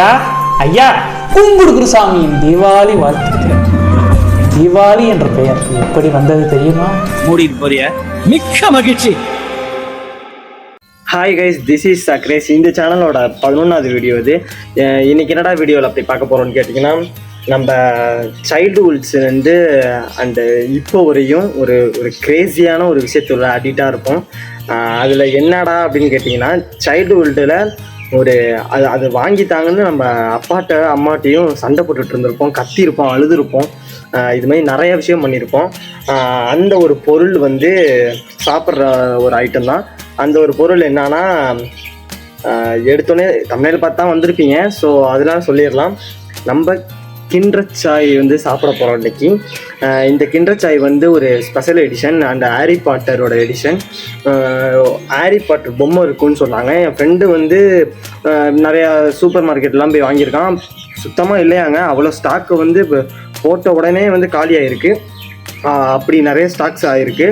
ஐயா கும்பிடு குருசாமியின் தீபாவளி வாழ்த்துக்கள். தீபாவளி என்ற பெயர் எப்படி வந்தது தெரியுமா? மூடிட்டு போறிய மிக்க மகிழ்ச்சி. Hi guys, this is Chakres. இந்த சேனலோட 11வது வீடியோ இது. இன்னைக்கு என்னடா வீடியோவில் அப்படி பார்க்க போகிறோம்னு கேட்டிங்கன்னா, நம்ம சைல்டுஹுட்ஸ்லேருந்து அண்டு இப்போ வரையும் ஒரு க்ரேஸியான ஒரு விஷயத்துல அடிக்டாக இருப்போம். அதில் என்னடா அப்படின்னு கேட்டிங்கன்னா, சைல்டுஹுட்டில் அது வாங்கித்தாங்கன்னு நம்ம அப்பாட்ட அம்மாட்டையும் சண்டை போட்டுட்டு இருந்திருப்போம், கத்தியிருப்போம், அழுதுருப்போம், இதுமாதிரி நிறைய விஷயம் பண்ணியிருப்போம். அந்த ஒரு பொருள் சாப்பிட்ற ஒரு ஐட்டம் தான். அந்த ஒரு பொருள் என்னன்னா, எடுத்தோடனே தமிழில் பார்த்தா வந்திருப்பீங்க. ஸோ அதெல்லாம் சொல்லிடலாம். நம்ம கிண்டர்சாய் சாப்பிட போகிறோம் இன்னைக்கு. இந்த கிண்டர்சாய் ஒரு ஸ்பெஷல் எடிஷன் அண்ட் ஹாரி பாட்டரோட எடிஷன். ஹாரி பாட்டர் பொம்மை இருக்குன்னு சொன்னாங்க. என் ஃப்ரெண்டு நிறையா சூப்பர் மார்க்கெட்லாம் போய் வாங்கியிருக்கான். சுத்தமாக இல்லையாங்க, அவ்வளோ ஸ்டாக்கு இப்போ போட்ட உடனே காலி ஆகிருக்கு. அப்படி நிறைய ஸ்டாக்ஸ் ஆகிருக்கு.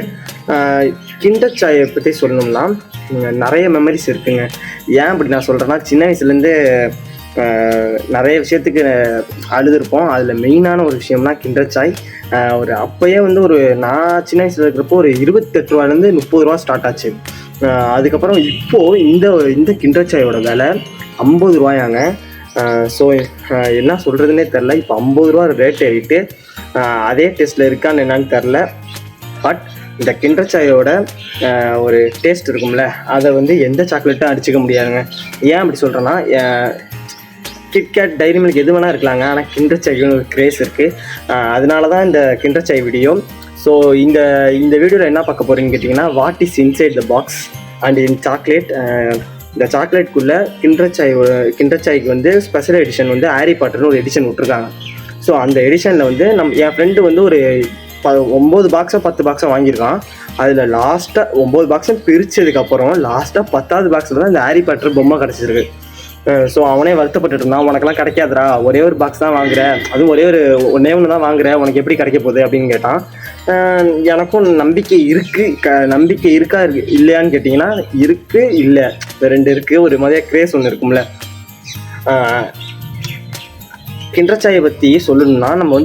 கிண்டர்சாயை பற்றி சொல்லணும்னா நிறைய மெமரிஸ் இருக்குங்க. ஏன் அப்படி நான் சொல்கிறேன்னா, சின்ன வயசுலேருந்து நிறைய விஷயத்துக்கு அழுதுருப்போம். அதில் மெயினான ஒரு விஷயம்னா கிண்டர்சாய். அப்போயே நான் சின்ன வயசில் இருக்கிறப்போ ஒரு 28 ரூபாலேருந்து 30 ரூபா ஸ்டார்ட் ஆச்சு. அதுக்கப்புறம் இப்போது இந்த கிண்டர்சாயோட விலை 50 ரூபாயாங்க. ஸோ என்ன சொல்கிறதுனே தெரில. இப்போ 50 ரூபா ரேட் ஏறிட்டு அதே டேஸ்ட்டில் இருக்கான்னு என்னான்னு தெரில. பட் இந்த கிண்டர்சாயோட ஒரு டேஸ்ட் இருக்கும்ல, அதை எந்த சாக்லேட்டும் அடிச்சிக்க முடியாதுங்க. ஏன் அப்படி சொல்கிறேன்னா, கிட்கேட், டைரி மில்க் எது வேணால் இருக்கலாங்க, ஆனால் கிண்டர்சாய்க்கு ஒரு க்ரேஸ் இருக்குது. அதனால தான் இந்த கிண்டர்சாய் வீடியோ. ஸோ இந்த வீடியோவில் என்ன பார்க்க போகிறீங்கன்னு கேட்டிங்கன்னா, what is inside the box and in chocolate. இந்த சாக்லேட்குள்ளே கிண்டர்சாய்க்கு ஸ்பெஷல் எடிஷன் ஹாரி பாட்டர்னு ஒரு எடிஷன் விட்ருக்காங்க. ஸோ அந்த எடிஷனில் என் ஃப்ரெண்டு ஒரு 9 பாக்ஸோ 10 பாக்ஸோ வாங்கியிருக்கான். அதில் லாஸ்ட்டாக 9 பாக்ஸும் பிரித்ததுக்கப்புறம் லாஸ்ட்டாக 10வது பாக்ஸில் தான் இந்த ஹாரி பாட்டர் பொம்மை கிடச்சிருக்கு. ஸோ அவனே வருத்தப்பட்டு இருந்தான், உனக்கெல்லாம் கிடைக்காதுரா, ஒரே ஒரு பாக்ஸ் தான் வாங்குறேன், அதுவும் ஒன்றே ஒன்று தான் வாங்குறேன், உனக்கு எப்படி கிடைக்க போகுது அப்படின்னு கேட்டான். எனக்கும் நம்பிக்கை இருக்குது. நம்பிக்கை இல்லையான்னு கேட்டிங்கன்னா, இருக்குது, இல்லை, ரெண்டு இருக்குது. ஒரு மாதிரியா க்ரேஸ் ஒன்று இருக்கும்ல. கிண்டர்சாயை பற்றி சொல்லணும்னா, நம்ம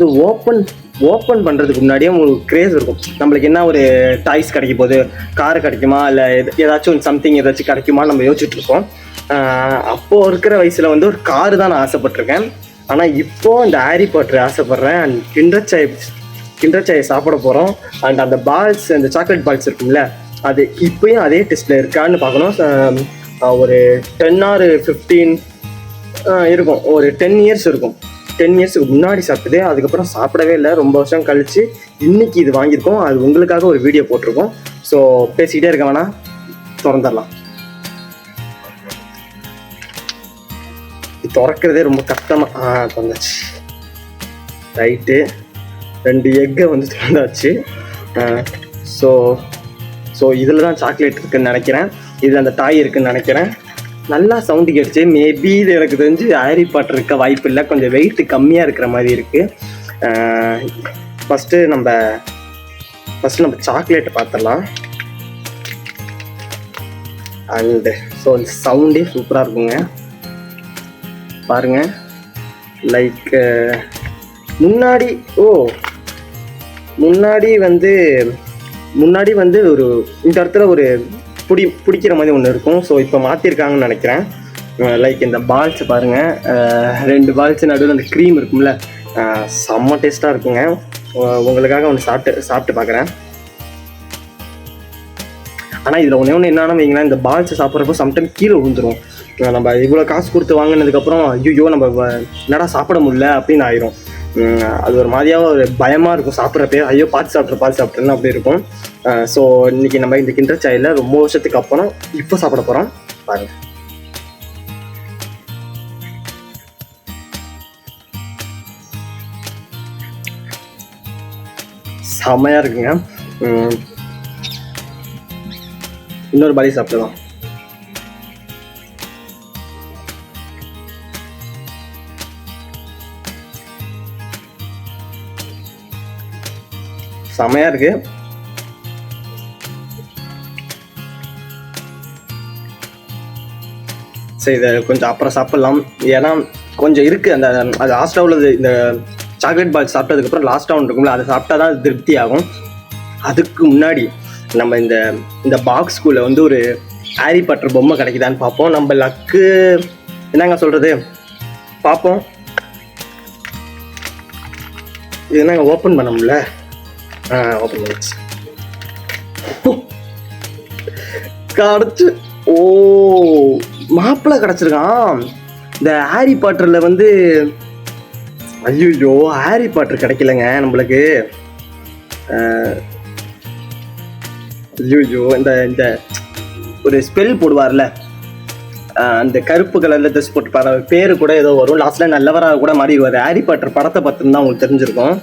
ஓப்பன் பண்ணுறதுக்கு முன்னாடியே ஒரு க்ரேஸ் இருக்கும். நம்மளுக்கு என்ன ஒரு டாய்ஸ் கிடைக்க போகுது, காரு கிடைக்குமா, இல்லை ஏதாச்சும் சம்திங் ஏதாச்சும் கிடைக்குமா நம்ம யோசிச்சுட்ருக்கோம். அப்போது இருக்கிற வயசில் ஒரு காரு தான் நான் ஆசைப்பட்டிருக்கேன். ஆனால் இப்போது இந்த ஹாரி பாட்டர் ஆசைப்பட்றேன். அண்ட் கிண்டர்சாயை சாப்பிட போகிறோம். அண்ட் அந்த பால்ஸ், அந்த சாக்லேட் பால்ஸ் இருக்கும்ல, அது இப்போயும் அதே டேஸ்ட்டில் இருக்கான்னு பார்க்கணும். ஒரு 10 or 15 இருக்கும், ஒரு 10 years இருக்கும். 10 yearsக்கு முன்னாடி சாப்பிட்டது, அதுக்கப்புறம் சாப்பிடவே இல்லை. ரொம்ப வருஷம் கழித்து இன்றைக்கி இது வாங்கியிருக்கோம். அது உங்களுக்காக ஒரு வீடியோ போட்டிருக்கோம். ஸோ பேசிக்கிட்டே இருக்க வேணாம், திறந்துடலாம். திறக்கிறதே ரொம்ப கஷ்டமாக திறந்தாச்சு. ரைட்டு, 2 எக்கை திறந்தாச்சு. ஸோ இதில் தான் சாக்லேட் இருக்குதுன்னு நினைக்கிறேன். இதில் அந்த டாய் இருக்குதுன்னு நினைக்கிறேன். நல்லா சவுண்டு கேட்டுச்சு. மேபி இது எனக்கு தெரிஞ்சு ஹாரி பாட்டர் இருக்க வாய்ப்பு இல்லை, கொஞ்சம் வெயிட் கம்மியாக இருக்கிற மாதிரி இருக்குது. ஃபஸ்ட்டு நம்ம சாக்லேட்டை பார்த்துடலாம். அண்டு ஸோ இந்த சவுண்டே சூப்பராக இருக்குங்க, பாருங்கள். லைக் முன்னாடி ஒரு இந்த இடத்துல ஒரு பிடிக்கிற மாதிரி ஒன்று இருக்கும். ஸோ இப்போ மாற்றிருக்காங்கன்னு நினைக்கிறேன். லைக் இந்த பால்ஸ் பாருங்கள், 2 பால்ஸ் நடுவில் அந்த க்ரீம் இருக்கும்ல, செம்ம டேஸ்ட்டாக இருக்குங்க. உங்களுக்காக ஒன்று சாப்பிட்டு பார்க்குறேன். ஆனால் இதில் ஒன்று என்னென்னா வைங்களேன், இந்த பால்ஸை சாப்பிட்றப்போ சம்டைம் கீழே விழுந்துடும். நம்ம இவ்வளோ காசு கொடுத்து வாங்கினதுக்கப்புறம் ஐயோ நம்ம என்னடா சாப்பிட முடியல அப்படின்னு ஆயிரும். அது ஒரு மாதிரியாக ஒரு பயமாக இருக்கும் சாப்பிட்றப்பே. ஐயோ பார்த்து சாப்பிட்றேன்னு அப்படி இருக்கும். ஸோ இன்றைக்கி நம்ம இந்த கிண்டர்சாயில் ரொம்ப வருஷத்துக்கு அப்புறம் இப்போ சாப்பிட போகிறோம். பாருங்கள், செம்மையாக இருக்குங்க. இன்னொரு பாடி சாப்பிடலாம். செமையாக இருக்குது. சரி, இதை கொஞ்சம் அப்புறம் சாப்பிட்லாம். ஏன்னா கொஞ்சம் இருக்குது. அந்த அது லாஸ்ட்டாக உள்ளது இந்த சாக்லேட் பால் சாப்பிட்டதுக்கப்புறம் லாஸ்ட்டாக ஒன்று இருக்கும்ல, அதை சாப்பிட்டா தான் திருப்தி ஆகும். அதுக்கு முன்னாடி நம்ம இந்த பாக்ஸ்குள்ளே வந்து ஒரு ஹாரி பாட்டர் பொம்மை கிடைக்குதான்னு பார்ப்போம். நம்ம லக்கு என்னங்க சொல்கிறது, பார்ப்போம். இது என்னங்க ஓப்பன் பண்ண முடியல. ஓப்பன் பண்ணிச்சு கிடச்சி. ஓ, மாப்பிள்ளை கிடச்சிருக்கான். இந்த ஹாரி பாட்டரில் வந்து ஐயோ ஹாரி பாட்டர் கிடைக்கலங்க நம்மளுக்கு. ஐயோ இந்த ஒரு ஸ்பெல் போடுவார்ல, அந்த கருப்பு கலரில் ட்ரெஸ் போட்டு பாரு, பேர் கூட ஏதோ வரும், லாஸ்ட்டில் நல்லவராக கூட மாறிடுவார். ஹாரி பாட்டர் படத்தை பார்த்துருந்தா உங்களுக்கு தெரிஞ்சிருக்கும்.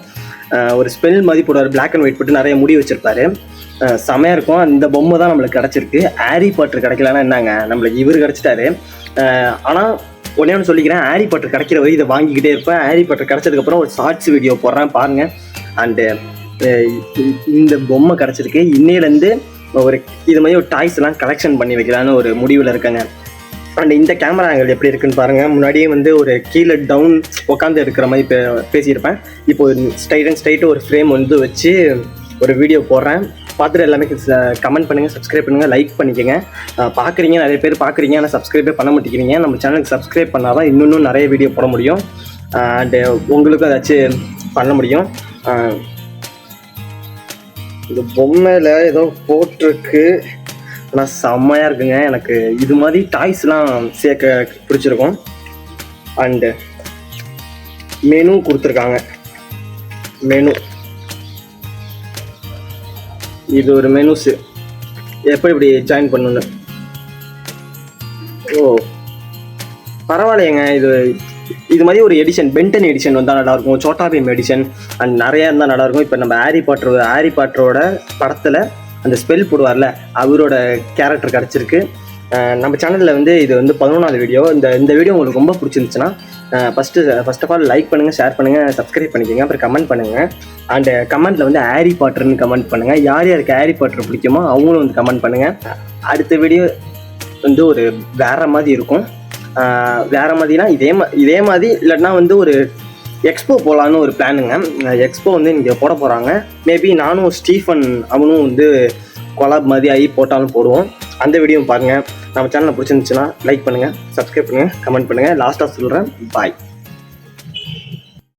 ஒரு ஸ்பெல் மாதிரி போடுவார், பிளாக் அண்ட் ஒயிட் போட்டு நிறைய முடி வச்சிருப்பாரு, செமையாக இருக்கும். அந்த பொம்மை தான் நம்மளுக்கு கிடச்சிருக்கு. ஹாரி பாட்டர் கிடைக்கலன்னா என்னங்க, நம்மளுக்கு இவர் கிடச்சிட்டாரு. ஆனால் ஒன்றே ஒன்று சொல்லிக்கிறேன், ஹாரி பாட்டர் கிடைக்கிற வரை இதை வாங்கிக்கிட்டே இருப்பேன். ஹாரி பாட்டர் கிடச்சதுக்கப்புறம் ஒரு ஷார்ட்ஸ் வீடியோ போடுறேன் பாருங்கள். அண்டு இந்த பொம்மை கிடச்சிருக்கு. இன்னையிலேருந்து ஒரு இது மாதிரி ஒரு டாய்ஸ் எல்லாம் கலெக்ஷன் பண்ணி வைக்கலான்னு ஒரு முடிவில் இருக்கேங்க. அண்ட் இந்த கேமரா ஆங்கிள் எப்படி இருக்குன்னு பாருங்கள். முன்னாடியே வந்து ஒரு கீழே டவுன் உட்காந்து எடுக்கிற மாதிரி பேசியிருப்பேன். இப்போ ஸ்ட்ரைட்டு ஒரு ஃப்ரேம் வந்து வச்சு ஒரு வீடியோ போடுறேன். பார்த்துட்டு எல்லாமே கமெண்ட் பண்ணுங்கள், சப்ஸ்கிரைப் பண்ணுங்கள், லைக் பண்ணிக்கோங்க. பார்க்குறீங்க, நிறைய பேர் பார்க்குறீங்க, ஆனால் சப்ஸ்கிரைபே பண்ண மாட்டேங்கிறீங்க. நம்ம சேனலுக்கு சப்ஸ்கிரைப் பண்ணால் தான் இன்னும் நிறைய வீடியோ போட முடியும். அண்டு உங்களுக்கும் ஏதாச்சும் பண்ண முடியும். இந்த பொம்மையில் ஏதோ போட்டிருக்கு, ஆனால் செம்மையாக இருக்குங்க. எனக்கு இது மாதிரி டாய்ஸ்லாம் சேர்க்க பிடிச்சிருக்கும். அண்டு மெனு கொடுத்துருக்காங்க. மெனு இது ஒரு மெனுஸு, எப்படி இப்படி ஜாயின் பண்ணணுன்னு. ஓ பரவாயில்லையங்க. இது மாதிரி ஒரு எடிஷன், பென்டன் எடிஷன் வந்தால் நல்லாயிருக்கும், சோட்டா பீம் எடிஷன் அண்ட் நிறையா இருந்தால் நல்லாயிருக்கும். இப்போ நம்ம ஹாரி பாட்டரோட படத்தில் அந்த ஸ்பெல் போடுவார்ல, அவரோட கேரக்டர் கிடச்சிருக்கு. நம்ம சேனலில் வந்து இது வந்து 11வது வீடியோ. இந்த வீடியோ உங்களுக்கு ரொம்ப பிடிச்சிருந்துச்சுன்னா ஃபர்ஸ்ட் ஆஃப் ஆல் லைக் பண்ணுங்கள், ஷேர் பண்ணுங்கள், சப்ஸ்கிரைப் பண்ணிக்கோங்க, அப்புறம் கமெண்ட் பண்ணுங்கள். அண்ட் கமெண்ட்டில் வந்து ஹாரி பாட்டர்னு கமெண்ட் பண்ணுங்கள். யார் யாருக்கு ஹாரி பாட்டர் பிடிக்குமோ அவங்களும் வந்து கமெண்ட் பண்ணுங்கள். அடுத்த வீடியோ வந்து ஒரு வேறு மாதிரி இருக்கும். வேறு மாதிரினா இதே மாதிரி இல்லைன்னா வந்து ஒரு எக்ஸ்போ போகலான்னு ஒரு பிளானுங்க. எக்ஸ்போ வந்து இங்கே போட போகிறாங்க. மேபி நானும் ஸ்டீஃபன் அவனும் வந்து கொலாப் மாதிரி ஆகி போட்டாலும் போடுவோம். அந்த வீடியோ பாருங்கள். நம்ம சேனலை பிடிச்சிருந்துச்சுன்னா லைக் பண்ணுங்கள், சப்ஸ்கிரைப் பண்ணுங்கள், கமெண்ட் பண்ணுங்கள். லாஸ்ட்டாக சொல்கிறேன், பாய்.